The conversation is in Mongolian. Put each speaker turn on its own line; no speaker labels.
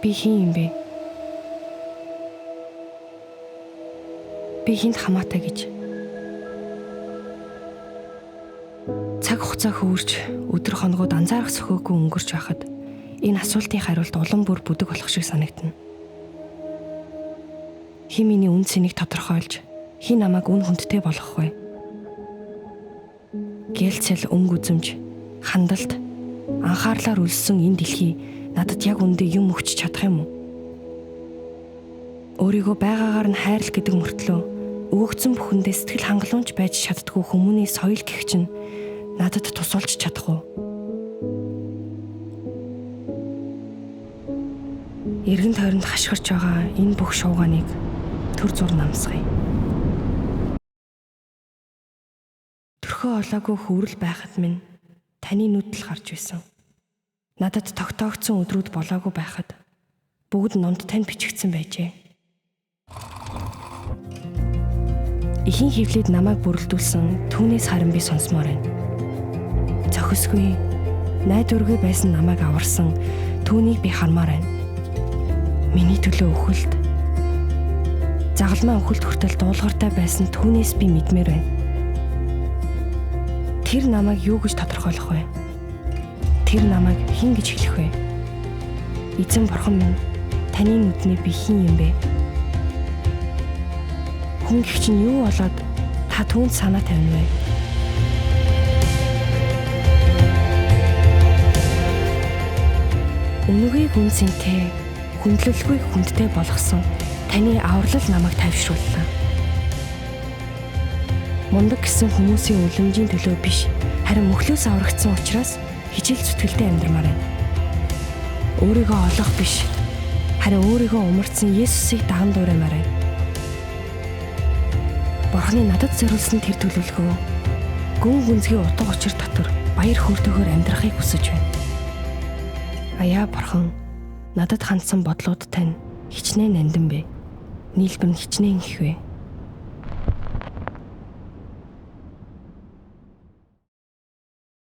Би хэн юм бэ? Би хэнд хамаатай гэж. Цаг хугацаа хөвөрч өдөр хоногуд анзаарах сөхөөгүй өнгөрч байхад энэ асуултын хариулт улам бүр бүдэг болох шиг санагдана. Хэн миний үн цэнийг тодорхойлж, хэн намайг үн хүндтэй болгох вэ? Гэлцэл өнгө үзэмж, хандалт, анхаарлаар үлссэн энэ дэлхий надад яг үндэ юм өгч чадах юм уу? Өөрийгөө байгаагаар нь хайрлах гэдэг мөртлөө өгөгдсөн бүхэндээ сэтгэл хангалуунч байж чаддгүй хүмүүний соёл гэх чинь надад тусалж чадах уу? Эргэн тойронд хашгирч байгаа энэ бүх шууганыг төр зур намсгая. Төрхөө олоогүй хөврөл байхад минь таны нүдэл гарч байсан. Надад тогтоогдсон өдрүүд болоогүй байхад бүгд номд тань бичигдсэн байжээ. Ихэн хөвлөд намайг бүрэлдүүлсэн түүнээс харин би сонсмоор байна. Зохисгүй, найдваргүй байсан намайг аварсан түүнийг би хармаар байна. Миний төлөө өхөлд, загалмай өхөлд хүртэл дуулууртай байсан түүнээс би мэдмээр байна. Тэр намайг юу гэж тодорхойлох вэ? Тэр намайг хэн гэж хэлэх вэ? Эзэн бурхан минь, таны нүднээ би хэн юм бэ? Хүн гэх чинь юу болоод та түүнд санаа тавина вэ? Үнэгүй гүн сэнтэй, хүндлэлгүй хүндтэй болгосон таны аврал намайг тайвшрууллаа. Мундаг гэсэн хүмүүсийн үлэмжийн төлөө биш, харин мөхлөөс аврагдсан учраас хичээл зүтгэлтэй амьдрмаар байна. Өөрийгөө олох биш, харин өөрийгөө умарцсан Есүсийг даган дуураймаар байна. Бурхны надад зориулсан тэр төлөвлөгөө гүн гүнзгий утга учир дотор баяр хөөртэйгээр амьдрахыг хүсэж байна. Аяа бурхан, надад хандсан бодлууд тань хичнээн нандин бэ. Нийлбэр нь хичнээн их вэ.